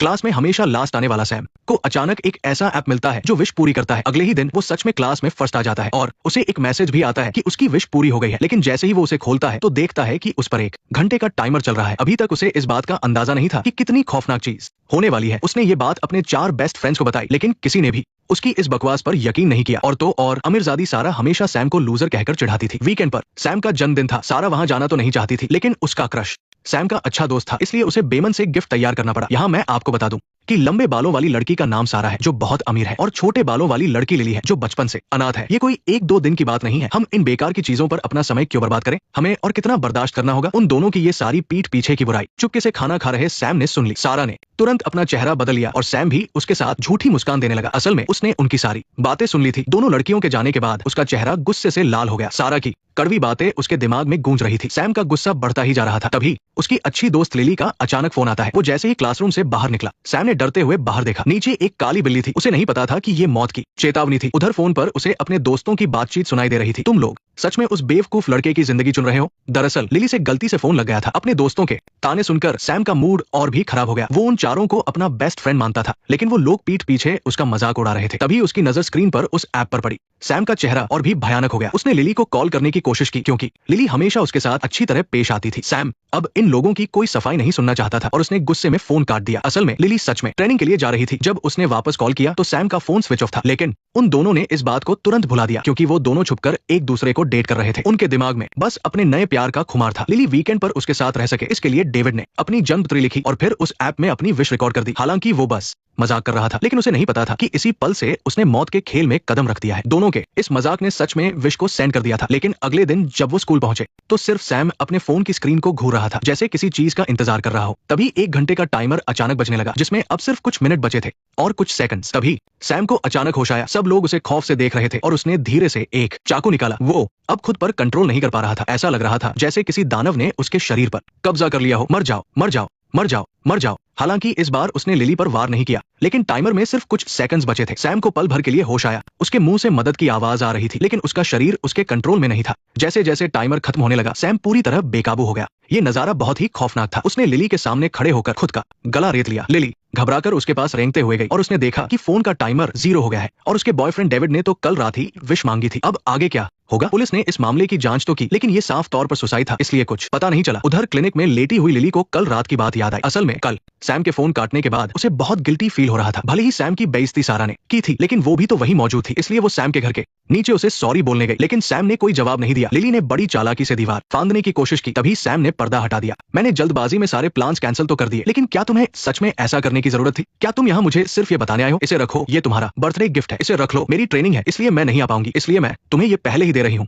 Class में हमेशा last आने वाला सैम को अचानक एक ऐसा ऐप मिलता है जो विश पूरी करता है। अगले ही दिन वो सच में क्लास में फर्स्ट आ जाता है और उसे एक मैसेज भी आता है कि उसकी विश पूरी हो गई है। लेकिन जैसे ही वो उसे खोलता है तो देखता है कि उस पर 1 घंटे का टाइमर चल रहा है। अभी तक उसे इस बात का अंदाजा नहीं था कि कितनी खौफनाक चीज होने वाली है। उसने ये बात अपने 4 बेस्ट फ्रेंड्स को बताई, लेकिन किसी ने भी उसकी इस बकवास पर यकीन नहीं किया। और अमीरजादी सारा हमेशा सैम को लूजर कहकर चिढ़ाती थी। वीकेंड पर सैम का जन्मदिन था। सारा वहां जाना तो नहीं चाहती थी, लेकिन उसका क्रश सैम का अच्छा दोस्त था, इसलिए उसे बेमन से गिफ्ट तैयार करना पड़ा। यहाँ मैं आपको बता दूं कि लंबे बालों वाली लड़की का नाम सारा है जो बहुत अमीर है, और छोटे बालों वाली लड़की लिली है जो बचपन से अनाथ है। ये कोई 1-2 दिन की बात नहीं है। हम इन बेकार की चीजों पर अपना समय क्यों बर्बाद करें? हमें और कितना बर्दाश्त करना होगा? उन दोनों की ये सारी पीठ पीछे की बुराई चुपके से खाना खा रहे सैम ने सुन ली। सारा ने तुरंत अपना चेहरा बदल लिया और सैम भी उसके साथ झूठी मुस्कान देने लगा। असल में उसने उनकी सारी बातें सुन ली थी। दोनों लड़कियों के जाने के बाद उसका चेहरा गुस्से से लाल हो गया। सारा की कड़वी बातें उसके दिमाग में गूंज रही थी। सैम का गुस्सा बढ़ता ही जा रहा था। तभी उसकी अच्छी दोस्त लिली का अचानक फोन आता है। वो जैसे ही क्लासरूम से बाहर निकला, सैम ने डरते हुए बाहर देखा। नीचे एक काली बिल्ली थी। उसे नहीं पता था कि ये मौत की चेतावनी थी। उधर फोन पर उसे अपने दोस्तों की बातचीत सुनाई दे रही थी। तुम लोग सच में उस बेवकूफ लड़के की जिंदगी चुन रहे हो? दरअसल लिली से गलती से फोन लग गया था। अपने दोस्तों के ताने सुनकर सैम का मूड और भी खराब हो गया। वो उन चारों को अपना बेस्ट फ्रेंड मानता था, लेकिन वो लोग पीठ पीछे उसका मजाक उड़ा रहे थे। तभी उसकी नजर स्क्रीन पर उस ऐप पर पड़ी। सैम का चेहरा और भी भयानक हो गया। उसने लिली को कॉल करने की कोशिश की, क्योंकि लिली हमेशा उसके साथ अच्छी तरह पेश आती थी। सैम अब इन लोगों की कोई सफाई नहीं सुनना चाहता था और उसने गुस्से में फोन काट दिया। असल में लिली सच में ट्रेनिंग के लिए जा रही थी। जब उसने वापस कॉल किया तो सैम का फोन स्विच ऑफ था, लेकिन उन दोनों ने इस बात को तुरंत भुला दिया, क्योंकि वो दोनों छुपकर एक दूसरे को डेट कर रहे थे। उनके दिमाग में बस अपने नए प्यार का खुमार था। लिली वीकेंड पर उसके साथ रह सके, इसके लिए डेविड ने अपनी जन्मतिथि लिखी और फिर उस ऐप में अपनी विश रिकॉर्ड कर दी। हालांकि वो बस मजाक कर रहा था, लेकिन उसे नहीं पता था कि इसी पल से उसने मौत के खेल में कदम रख दिया है। दोनों के इस मजाक ने सच में विश को सेंड कर दिया था। लेकिन अगले दिन जब वो स्कूल पहुंचे तो सिर्फ सैम अपने फोन की स्क्रीन को घूर रहा था, जैसे किसी चीज का इंतजार कर रहा हो। तभी 1 घंटे का टाइमर अचानक बजने लगा, जिसमें अब सिर्फ कुछ मिनट बचे थे और कुछ सेकंड्स। तभी सैम को अचानक होश आया। सब लोग उसे खौफ से देख रहे थे और उसने धीरे से एक चाकू निकाला। वो अब खुद पर कंट्रोल नहीं कर पा रहा था। ऐसा लग रहा था जैसे किसी दानव ने उसके शरीर पर कब्जा कर लिया हो। मर जाओ, मर जाओ, मर जाओ, मर जाओ। हालांकि इस बार उसने लिली पर वार नहीं किया, लेकिन टाइमर में सिर्फ कुछ सेकंड्स बचे थे। सैम को पल भर के लिए होश आया। उसके मुंह से मदद की आवाज आ रही थी, लेकिन उसका शरीर उसके कंट्रोल में नहीं था। जैसे जैसे टाइमर खत्म होने लगा, सैम पूरी तरह बेकाबू हो गया। ये नजारा बहुत ही खौफनाक था। उसने लिली के सामने खड़े होकर खुद का गला रेत लिया। लिली घबराकर उसके पास रेंगते हुए गई और उसने देखा कि फोन का टाइमर 0 हो गया है और उसके बॉयफ्रेंड डेविड ने तो कल रात ही विश मांगी थी। अब आगे क्या होगा? पुलिस ने इस मामले की जांच तो की, लेकिन ये साफ तौर पर सुसाइड था, इसलिए कुछ पता नहीं चला। उधर क्लिनिक में लेटी हुई लिली को कल रात की बात याद आई। असल में कल सैम के फोन काटने के बाद उसे बहुत गिल्टी फील हो रहा था। भले ही सैम की बेइज्जती सारा ने की थी, लेकिन वो भी तो वही मौजूद थी, इसलिए वो सैम के घर के नीचे उसे सॉरी बोलने गई, लेकिन सैम ने कोई जवाब नहीं दिया। लिली ने बड़ी चालाकी से दीवार फांदने की कोशिश की। तभी सैम ने पर्दा हटा दिया। मैंने जल्दबाजी में सारे प्लान्स कैंसिल तो कर दिए, लेकिन क्या तुम्हें सच में ऐसा करने की जरूरत थी? क्या तुम यहाँ मुझे सिर्फ ये बताने आए हो? इसे रखो, ये तुम्हारा बर्थडे गिफ्ट है, इसे रख लो। मेरी ट्रेनिंग है, इसलिए मैं नहीं आ पाऊंगी, इसलिए मैं तुम्हें ये पहले ही दे रही हूँ।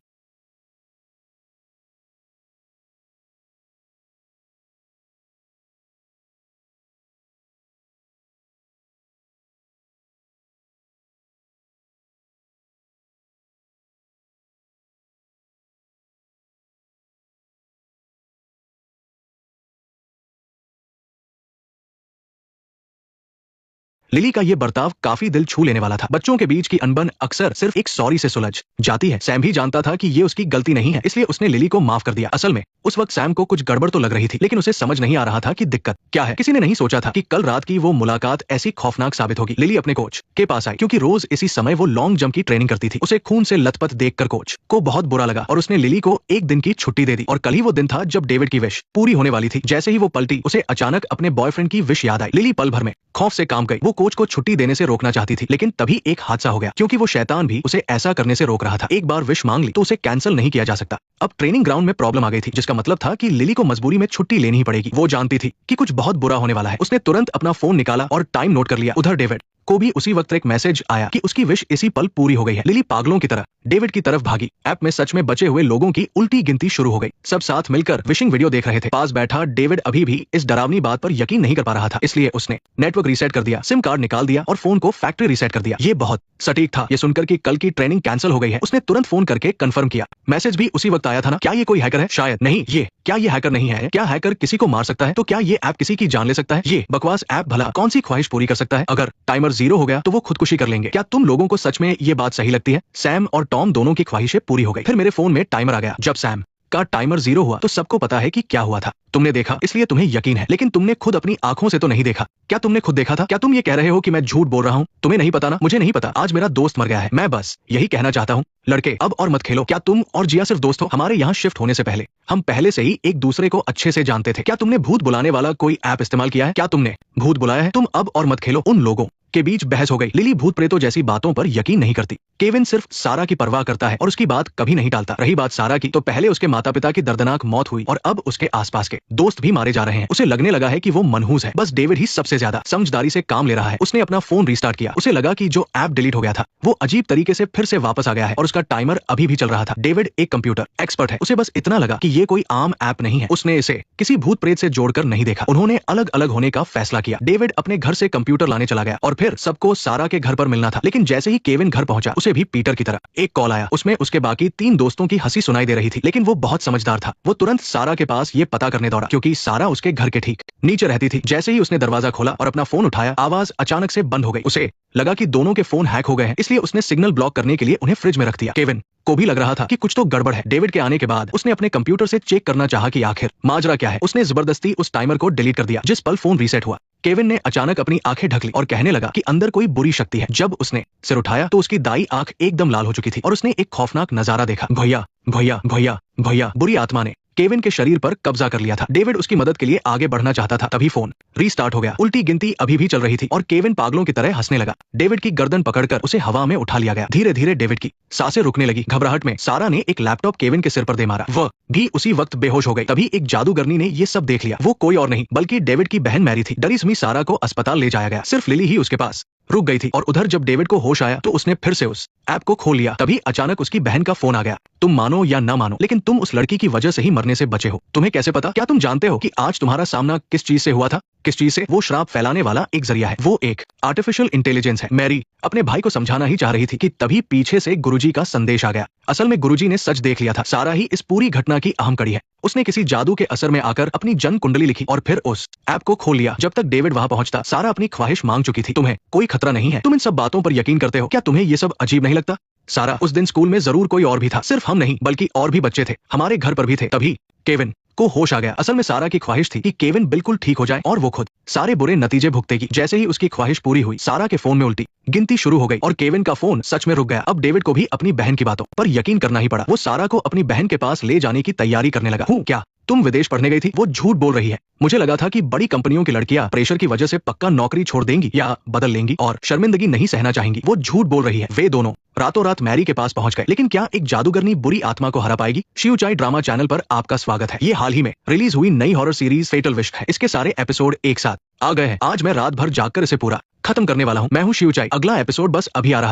लिली का ये बर्ताव काफी दिल छू लेने वाला था। बच्चों के बीच की अनबन अक्सर सिर्फ एक सॉरी से सुलझ जाती है। सैम भी जानता था कि ये उसकी गलती नहीं है, इसलिए उसने लिली को माफ कर दिया। असल में उस वक्त सैम को कुछ गड़बड़ तो लग रही थी, लेकिन उसे समझ नहीं आ रहा था कि दिक्कत क्या है। किसी ने नहीं सोचा था कि कल रात की वो मुलाकात ऐसी खौफनाक साबित होगी। लिली अपने कोच के पास आई, क्योंकि रोज इसी समय वो लॉन्ग जंप की ट्रेनिंग करती थी। उसे खून से लथपथ देखकर कोच को बहुत बुरा लगा और उसने लिली को 1 दिन की छुट्टी दे दी। और कल ही वो दिन था जब डेविड की विश पूरी होने वाली थी। जैसे ही वो पलटी, उसे अचानक अपने बॉयफ्रेंड की विश याद आई। लिली पल भर में खौफ से काम गई। वो कोच को छुट्टी देने से रोकना चाहती थी, लेकिन तभी एक हादसा हो गया, क्योंकि वो शैतान भी उसे ऐसा करने से रोक रहा था। एक बार विश मांग ली तो उसे कैंसिल नहीं किया जा सकता। अब ट्रेनिंग ग्राउंड में प्रॉब्लम आ गई थी, जिसका मतलब था कि लिली को मजबूरी में छुट्टी लेनी ही पड़ेगी। वो जानती थी कि कुछ बहुत बुरा होने वाला है। उसने तुरंत अपना फोन निकाला और टाइम नोट कर लिया। उधर डेविड को भी उसी वक्त एक मैसेज आया कि उसकी विश इसी पल पूरी हो गई है। लिली पागलों की तरह डेविड की तरफ भागी। ऐप में सच में बचे हुए लोगों की उल्टी गिनती शुरू हो गई। सब साथ मिलकर विशिंग वीडियो देख रहे थे। पास बैठा डेविड अभी भी इस डरावनी बात पर यकीन नहीं कर पा रहा था, इसलिए उसने नेटवर्क रीसेट कर दिया, सिम कार्ड निकाल दिया और फोन को फैक्ट्री रीसेट कर दिया। ये बहुत सटीक था। ये सुनकर कि कल की ट्रेनिंग कैंसिल हो गई है, उसने तुरंत फोन करके कंफर्म किया। मैसेज भी उसी वक्त आया था ना? क्या ये कोई हैकर है? शायद नहीं। क्या ये हैकर नहीं है? क्या हैकर किसी को मार सकता है? तो क्या ये ऐप किसी की जान ले सकता है? ये बकवास ऐप भला कौन सी ख्वाहिश पूरी कर सकता है? अगर टाइमर 0 हो गया तो वो खुदकुशी कर लेंगे। क्या तुम लोगों को सच में ये बात सही लगती है? सैम और टॉम दोनों की ख्वाहिशें पूरी हो गई। फिर मेरे फोन में टाइमर आ गया। जब सैम का टाइमर 0 हुआ तो सबको पता है कि क्या हुआ था। तुमने देखा इसलिए तुम्हें यकीन है, लेकिन तुमने खुद अपनी आंखों से तो नहीं देखा। क्या तुमने खुद देखा था? क्या तुम ये कह रहे हो कि मैं झूठ बोल रहा हूँ? तुम्हें नहीं पता ना? मुझे नहीं पता। आज मेरा दोस्त मर गया है। मैं बस यही कहना चाहता हूँ। लड़के अब और मत खेलो। क्या तुम और जिया सिर्फ दोस्त हो? हमारे यहाँ शिफ्ट होने से पहले हम पहले से ही एक दूसरे को अच्छे से जानते थे। क्या तुमने भूत बुलाने वाला कोई ऐप इस्तेमाल किया है? क्या तुमने भूत बुलाया है? तुम अब और मत खेलो। उन लोगों के बीच बहस हो गई। लिली भूत प्रेतों जैसी बातों पर यकीन नहीं करती। केविन सिर्फ सारा की परवाह करता है और उसकी बात कभी नहीं टालता। रही बात सारा की, तो पहले उसके माता पिता की दर्दनाक मौत हुई और अब उसके आसपास के दोस्त भी मारे जा रहे हैं। उसे लगने लगा है कि वो मनहूस है। बस डेविड ही सबसे ज्यादा समझदारी से काम ले रहा है। उसने अपना फोन रीस्टार्ट किया। उसे लगा कि जो ऐप डिलीट हो गया था वो अजीब तरीके से फिर से वापस आ गया है और उसका टाइमर अभी भी चल रहा था। डेविड एक कंप्यूटर एक्सपर्ट है। उसे बस इतना लगा कि ये कोई आम ऐप नहीं है। उसने इसे किसी भूत प्रेत से जोड़कर नहीं देखा। उन्होंने अलग अलग होने का फैसला किया। डेविड अपने घर से कंप्यूटर लाने चला गया और फिर सबको सारा के घर पर मिलना था। लेकिन जैसे ही केविन घर पहुंचा, उसे भी पीटर की तरह एक कॉल आया। उसमें उसके बाकी 3 दोस्तों की हंसी सुनाई दे रही थी, लेकिन वो बहुत समझदार था। वो तुरंत सारा के पास ये पता करने दौड़ा, क्योंकि सारा उसके घर के ठीक नीचे रहती थी। जैसे ही उसने दरवाजा खोला और अपना फोन उठाया, आवाज अचानक से बंद हो गई। उसे लगा कि दोनों के फोन हैक हो गए हैं, इसलिए उसने सिग्नल ब्लॉक करने के लिए उन्हें फ्रिज में रख दिया। केविन को भी लग रहा था कि कुछ तो गड़बड़ है। डेविड के आने के बाद उसने अपने कंप्यूटर से चेक करना चाहा कि आखिर माजरा क्या है। उसने जबरदस्ती उस टाइमर को डिलीट कर दिया। जिस पल फोन रीसेट हुआ, केविन ने अचानक अपनी आंखें ढक ली और कहने लगा कि अंदर कोई बुरी शक्ति है। जब उसने सिर उठाया तो उसकी दाई आंख एकदम लाल हो चुकी थी और उसने एक खौफनाक नजारा देखा। भैया भैया भैया भैया, बुरी आत्मा ने केविन के शरीर पर कब्जा कर लिया था। डेविड उसकी मदद के लिए आगे बढ़ना चाहता था, तभी फोन रीस्टार्ट हो गया। उल्टी गिनती अभी भी चल रही थी और केविन पागलों की तरह हंसने लगा। डेविड की गर्दन पकड़कर उसे हवा में उठा लिया गया। धीरे धीरे डेविड की सांसें रुकने लगी। घबराहट में सारा ने एक लैपटॉप केविन के सिर पर दे मारा। वह भी उसी वक्त बेहोश हो गई। तभी एक जादूगरनी ने ये सब देख लिया। वो कोई और नहीं बल्कि डेविड की बहन मैरी थी। डरी समी सारा को अस्पताल ले जाया गया। सिर्फ लिली ही उसके पास रुक गई थी और उधर जब डेविड को होश आया तो उसने फिर से उस ऐप को खोल लिया। तभी अचानक उसकी बहन का फोन आ गया। तुम मानो या ना मानो, लेकिन तुम उस लड़की की वजह से ही मरने से बचे हो। तुम्हें कैसे पता? क्या तुम जानते हो कि आज तुम्हारा सामना किस चीज से हुआ था? किस चीज से? वो श्राप फैलाने वाला एक जरिया है। वो एक आर्टिफिशियल इंटेलिजेंस है। मैरी अपने भाई को समझाना ही चाह रही थी कि तभी पीछे से गुरुजी का संदेश आ गया। असल में गुरुजी ने सच देख लिया था। सारा ही इस पूरी घटना की अहम कड़ी है। उसने किसी जादू के असर में आकर अपनी जन्म कुंडली लिखी और फिर उस ऐप को खोल लिया। जब तक डेविड वहां पहुंचता, सारा अपनी ख्वाहिश मांग चुकी थी। तुम्हें कोई खतरा नहीं है। तुम इन सब बातों पर यकीन करते हो। क्या तुम्हें ये सब अजीब नहीं लगता? सारा, उस दिन स्कूल में जरूर कोई और भी था। सिर्फ हम नहीं बल्कि और भी बच्चे थे। हमारे घर पर भी थे। तभी केविन को होश आ गया। असल में सारा की ख्वाहिश थी कि केविन बिल्कुल ठीक हो जाए और वो खुद सारे बुरे नतीजे भुगतेगी। जैसे ही उसकी ख्वाहिश पूरी हुई, सारा के फोन में उल्टी गिनती शुरू हो गई और केविन का फोन सच में रुक गया। अब डेविड को भी अपनी बहन की बातों पर यकीन करना ही पड़ा। वो सारा को अपनी बहन के पास ले जाने की तैयारी करने लगा। क्या तुम विदेश पढ़ने गई थी? वो झूठ बोल रही है। मुझे लगा था कि बड़ी कंपनियों की लड़कियां प्रेशर की वजह से पक्का नौकरी छोड़ देंगी या बदल लेंगी और शर्मिंदगी नहीं सहना चाहेंगी। वो झूठ बोल रही है। वे दोनों रातों रात मैरी के पास पहुंच गए। लेकिन क्या एक जादूगरनी बुरी आत्मा को हरा पाएगी? शिवचाई ड्रामा चैनल पर आपका स्वागत है। ये हाल ही में रिलीज हुई नई हॉरर सीरीज फेटल विश है। इसके सारे एपिसोड एक साथ आ गए हैं। आज मैं रात भर जागकर इसे पूरा खत्म करने वाला हूँ। मैं हूँ शिवचाई। अगला एपिसोड बस अभी आ रहा है।